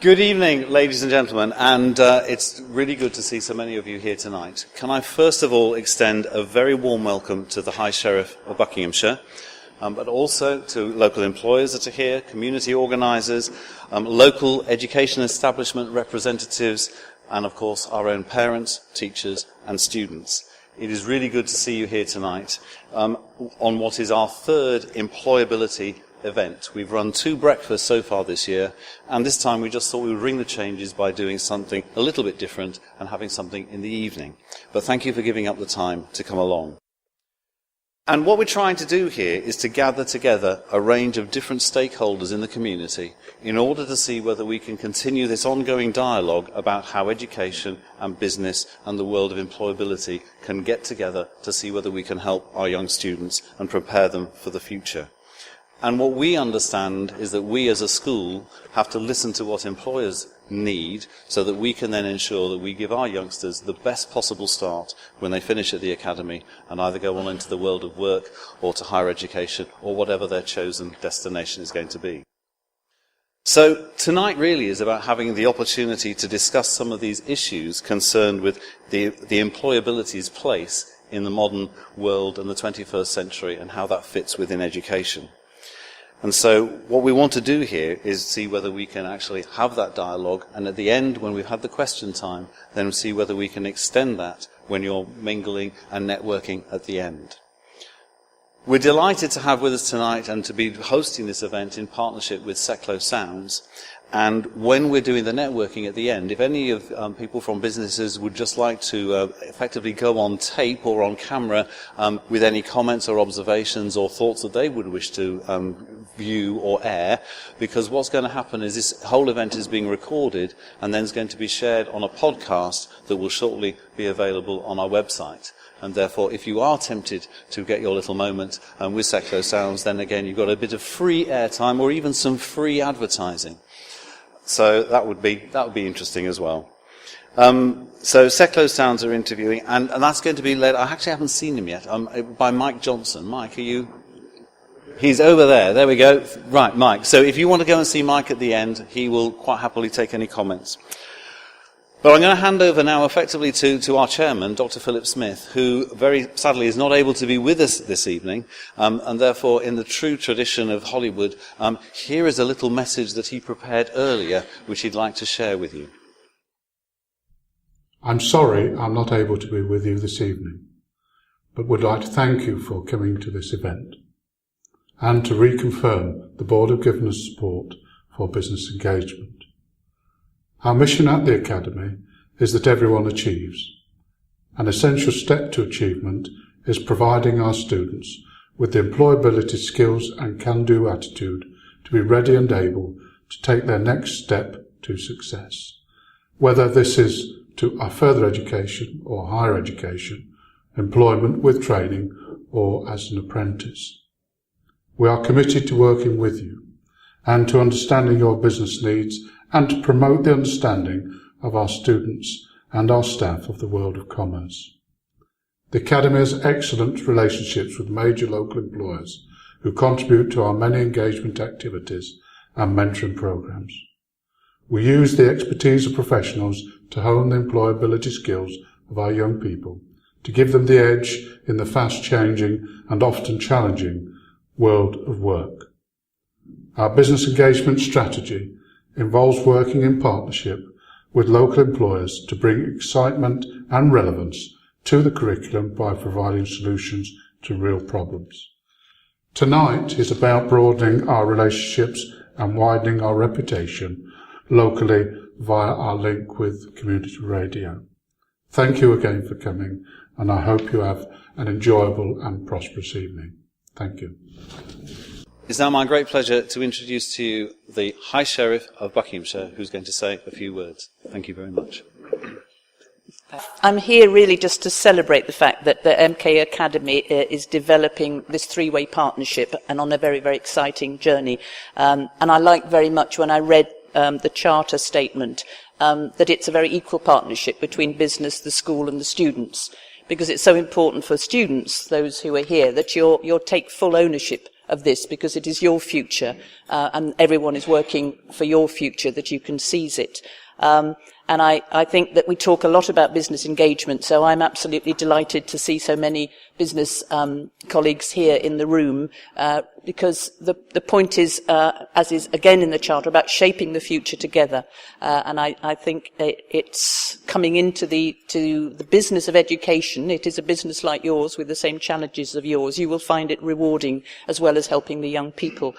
Good evening, ladies and gentlemen, and it's really good to see so many of you here tonight. Can I first of all extend a very warm welcome to the High Sheriff of Buckinghamshire, but also to local employers that are here, community organisers, local education establishment representatives, and of course our own parents, teachers and students. It is really good to see you here tonight on what is our third employability event. We've run 2 breakfasts so far this year, and this time we just thought we would ring the changes by doing something a little bit different and having something in the evening. But thank you for giving up the time to come along. And what we're trying to do here is to gather together a range of different stakeholders in the community in order to see whether we can continue this ongoing dialogue about how education and business and the world of employability can get together to see whether we can help our young students and prepare them for the future. And what we understand is that we as a school have to listen to what employers need so that we can then ensure that we give our youngsters the best possible start when they finish at the academy and either go on into the world of work or to higher education or whatever their chosen destination is going to be. So tonight really is about having the opportunity to discuss some of these issues concerned with the employability's place in the modern world and the 21st century and how that fits within education. And so what we want to do here is see whether we can actually have that dialogue, and at the end, when we've had the question time, then see whether we can extend that when you're mingling and networking at the end. We're delighted to have with us tonight and to be hosting this event in partnership with Secklow Sounds. And when we're doing the networking at the end, if any of people from businesses would just like to effectively go on tape or on camera with any comments or observations or thoughts that they would wish to view or air, because what's going to happen is this whole event is being recorded and then is going to be shared on a podcast that will shortly be available on our website. And therefore, if you are tempted to get your little moment with Secklow Sounds, then again you've got a bit of free airtime or even some free advertising. So that would be interesting as well. So Secklow Sounds are interviewing, and that's going to be led, I actually haven't seen him yet, by Mike Johnson. Mike, are you? He's over there. There we go. Right, Mike. So if you want to go and see Mike at the end, he will quite happily take any comments. But I'm going to hand over now effectively to our chairman, Dr. Philip Smith, who very sadly is not able to be with us this evening, and therefore in the true tradition of Hollywood, here is a little message that he prepared earlier, which he'd like to share with you. I'm sorry I'm not able to be with you this evening, but would like to thank you for coming to this event, and to reconfirm the Board of Governors' support for business engagement. Our mission at the Academy is that everyone achieves. An essential step to achievement is providing our students with the employability skills and can-do attitude to be ready and able to take their next step to success, whether this is to a further education or higher education, employment with training or as an apprentice. We are committed to working with you and to understanding your business needs and to promote the understanding of our students and our staff of the world of commerce. The Academy has excellent relationships with major local employers who contribute to our many engagement activities and mentoring programs. We use the expertise of professionals to hone the employability skills of our young people, to give them the edge in the fast-changing and often challenging world of work. Our business engagement strategy involves working in partnership with local employers to bring excitement and relevance to the curriculum by providing solutions to real problems. Tonight is about broadening our relationships and widening our reputation locally via our link with community radio. Thank you again for coming, and I hope you have an enjoyable and prosperous evening. Thank you. It's now my great pleasure to introduce to you the High Sheriff of Buckinghamshire, who's going to say a few words. Thank you very much. I'm here really just to celebrate the fact that the MK Academy is developing this three-way partnership and on a very, very exciting journey. And I like very much when I read the charter statement that it's a very equal partnership between business, the school and the students, because it's so important for students, those who are here, that you'll take full ownership of this, because it is your future, and everyone is working for your future, that you can seize it. And I think that we talk a lot about business engagement, so I'm absolutely delighted to see so many business colleagues here in the room, because the point is, as is again in the Charter, about shaping the future together. And I think it's coming into the business of education. It is a business like yours with the same challenges of yours. You will find it rewarding as well as helping the young people.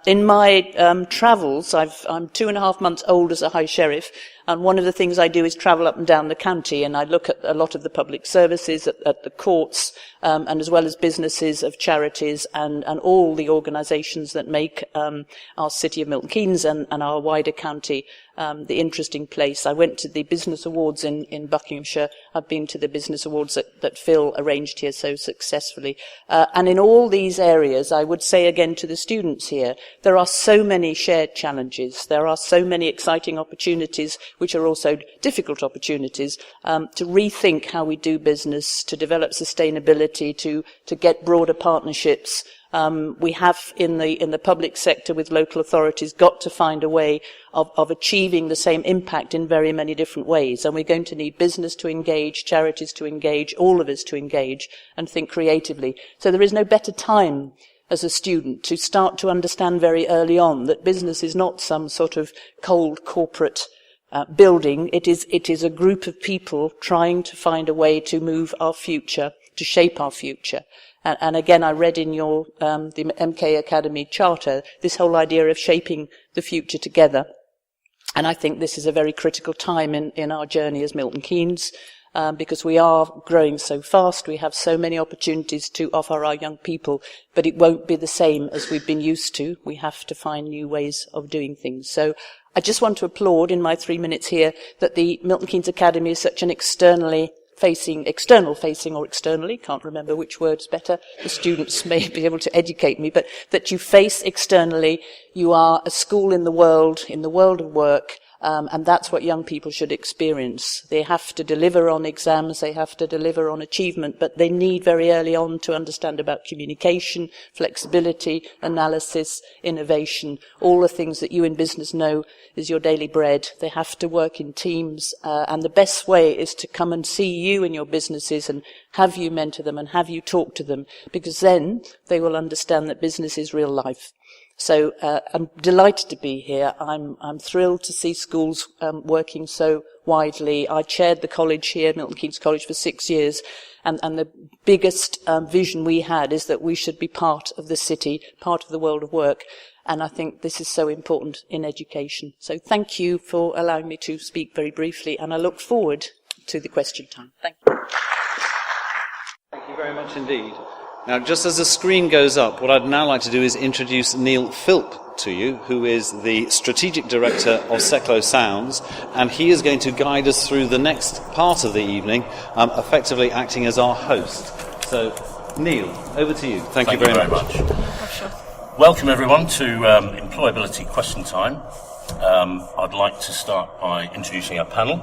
In my travels, I'm 2.5 months old as a High Sheriff, and one of the things I do is travel up and down the county, and I look at a lot of the public services, at the courts, and as well as businesses of charities and all the organisations that make our city of Milton Keynes and our wider county the interesting place. I went to the Business Awards in Buckinghamshire. I've been to the Business Awards that Phil arranged here so successfully. And in all these areas, I would say again to the students here, there are so many shared challenges. There are so many exciting opportunities, which are also difficult opportunities, to rethink how we do business, to develop sustainability, to get broader partnerships. We have in the public sector with local authorities got to find a way of achieving the same impact in very many different ways. And we're going to need business to engage, charities to engage, all of us to engage and think creatively. So there is no better time as a student to start to understand very early on that business is not some sort of cold corporate building. It is a group of people trying to find a way to move our future, to shape our future. And again, I read in your the MK Academy Charter this whole idea of shaping the future together. And I think this is a very critical time in our journey as Milton Keynes, because we are growing so fast. We have so many opportunities to offer our young people, but it won't be the same as we've been used to. We have to find new ways of doing things. So I just want to applaud in my 3 minutes here that the Milton Keynes Academy is such an external facing or externally, can't remember which word's better, the students may be able to educate me, but that you face externally, you are a school in the world of work, and that's what young people should experience. They have to deliver on exams, they have to deliver on achievement, but they need very early on to understand about communication, flexibility, analysis, innovation, all the things that you in business know is your daily bread. They have to work in teams, and the best way is to come and see you in your businesses and have you mentor them and have you talk to them, because then they will understand that business is real life. So I'm delighted to be here. I'm thrilled to see schools working so widely. I chaired the college here, Milton Keynes College, for 6 years, and the biggest vision we had is that we should be part of the city, part of the world of work, and I think this is so important in education. So thank you for allowing me to speak very briefly, and I look forward to the question time. Thank you. Thank you very much indeed. Now, just as the screen goes up, what I'd now like to do is introduce Neil Philp to you, who is the Strategic Director of Secklow Sounds, and he is going to guide us through the next part of the evening, effectively acting as our host. So, Neil, over to you. Thank you very much. Welcome, everyone, to Employability Question Time. I'd like to start by introducing our panel.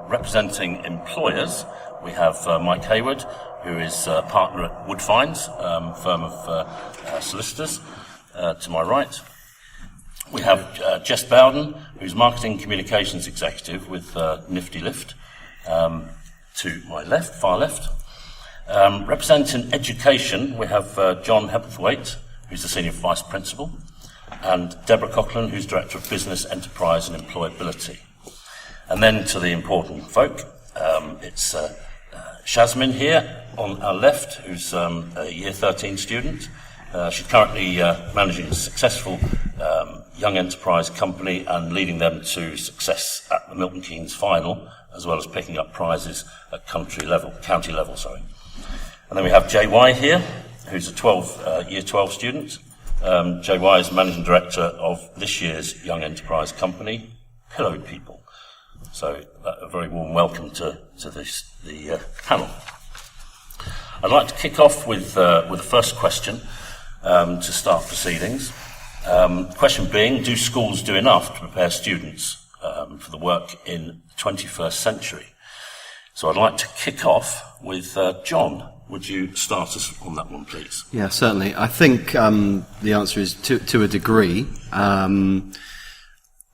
Representing employers, we have Mike Hayward, who is a partner at Woodfines, firm of solicitors, to my right. We have Jess Bowden, who's Marketing Communications Executive with Nifty Lift, to my left, far left. Representing education, we have John Hepplethwaite, who's the Senior Vice Principal, and Deborah Coughlin, who's Director of Business, Enterprise and Employability. And then to the important folk, it's Shazmin here on our left, who's a Year 13 student. She's currently managing a successful young enterprise company and leading them to success at the Milton Keynes final, as well as picking up prizes at county level. And then we have JY here, who's a Year 12 student. JY is Managing Director of this year's young enterprise company, Pillow People. So a very warm welcome to the panel. I'd like to kick off with the first question to start proceedings. The question being, do schools do enough to prepare students for the work in the 21st century? So I'd like to kick off with John. would you start us on that one, please? Yeah, certainly. I think the answer is to a degree.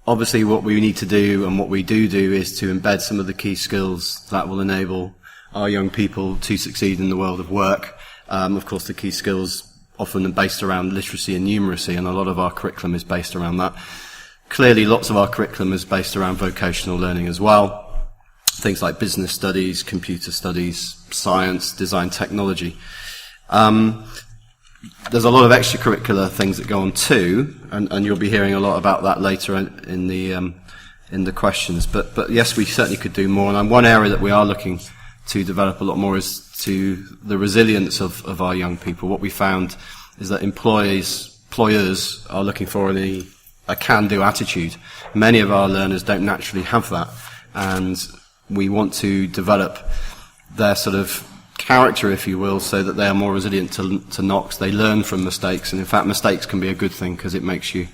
Obviously, what we need to do and what we do is to embed some of the key skills that will enable our young people to succeed in the world of work. Of course, the key skills often are based around literacy and numeracy, and a lot of our curriculum is based around that. Clearly, lots of our curriculum is based around vocational learning as well. Things like business studies, computer studies, science, design, technology. There's a lot of extracurricular things that go on too, and you'll be hearing a lot about that later in the questions. But yes, we certainly could do more. And one area that we are looking to develop a lot more is to the resilience of our young people. What we found is that employers are looking for a can-do attitude. Many of our learners don't naturally have that, and we want to develop their sort of character, if you will, so that they are more resilient to knocks. They learn from mistakes, and in fact mistakes can be a good thing because it makes you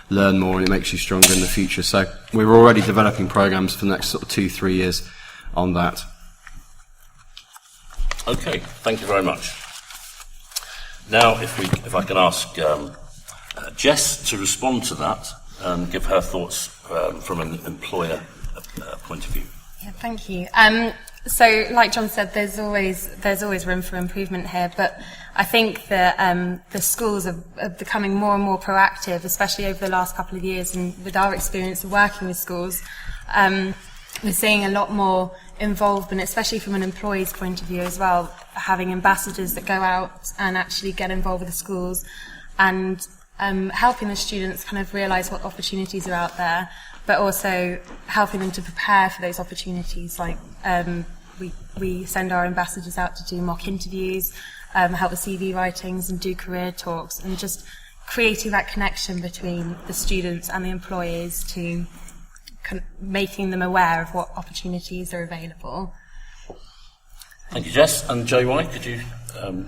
learn more and it makes you stronger in the future. So we're already developing programs for the next sort of 2-3 years on that. Okay, thank you very much. Now, if I can ask Jess to respond to that and give her thoughts from an employer point of view. Yeah, thank you. So, like John said, there's always room for improvement here, but I think that the schools are becoming more and more proactive, especially over the last couple of years, and with our experience of working with schools, we're seeing a lot more involvement, especially from an employee's point of view as well, having ambassadors that go out and actually get involved with the schools and helping the students kind of realise what opportunities are out there, but also helping them to prepare for those opportunities. Like we send our ambassadors out to do mock interviews, help with CV writings and do career talks, and just creating that connection between the students and the employees to kind of making them aware of what opportunities are available. Thank you, Jess. And JY, could you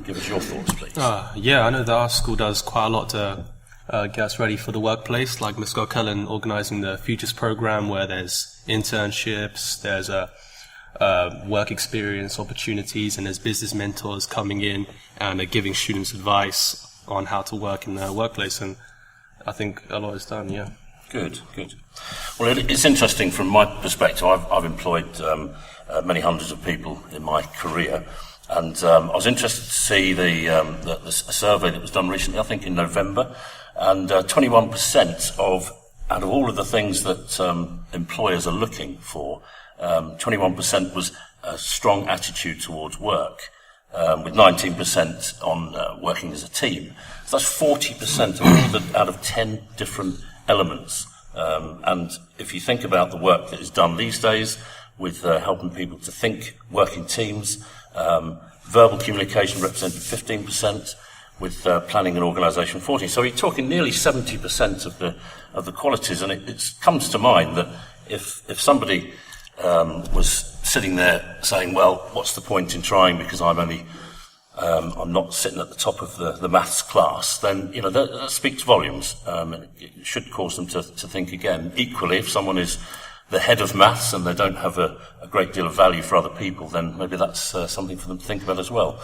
give us your thoughts, please? Yeah, I know that our school does quite a lot to get us ready for the workplace, like Ms. Cullen organising the Futures programme, where there's internships, there's work experience opportunities, and there's business mentors coming in and giving students advice on how to work in the workplace, and I think a lot is done, yeah. Good. Well, it's interesting from my perspective. I've employed many hundreds of people in my career, and I was interested to see the survey that was done recently, I think in November, and 21% out of all of the things that employers are looking for, 21% was a strong attitude towards work, with 19% on working as a team. So that's 40% out of 10 different elements. And if you think about the work that is done these days with helping people to think, work in teams, verbal communication represented 15%, with planning and organisation 14%. So you're talking nearly 70% of the qualities, and it comes to mind that if somebody was sitting there saying, well, what's the point in trying because I'm not sitting at the top of the maths class, then that speaks volumes. It should cause them to think again. Equally, if someone is the head of maths and they don't have a great deal of value for other people, then maybe that's something for them to think about as well.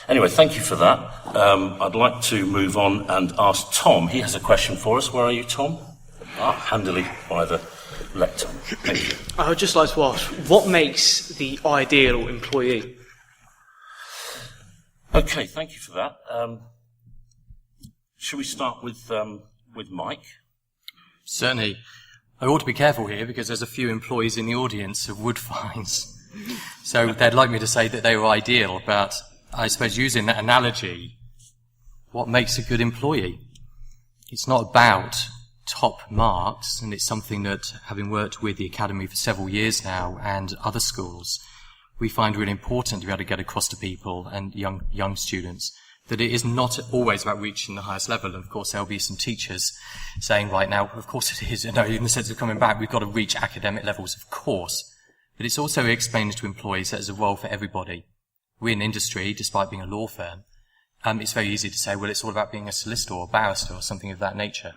Anyway, thank you for that. I'd like to move on and ask Tom. He has a question for us. Where are you, Tom? Handily by the lectern. Thank you. I would just like to ask, what makes the ideal employee? Okay, thank you for that. Shall we start with Mike? Certainly. I ought to be careful here because there's a few employees in the audience of Woodfines. So they'd like me to say that they were ideal, but I suppose using that analogy, what makes a good employee? It's not about top marks, and it's something that, having worked with the Academy for several years now and other schools, we find really important to be able to get across to people and young students that it is not always about reaching the highest level. And of course, there'll be some teachers saying right now, of course it is, in the sense of coming back, we've got to reach academic levels, of course. But it's also explained to employees that there's a role for everybody. We're in industry, despite being a law firm. It's very easy to say, well, it's all about being a solicitor or a barrister or something of that nature.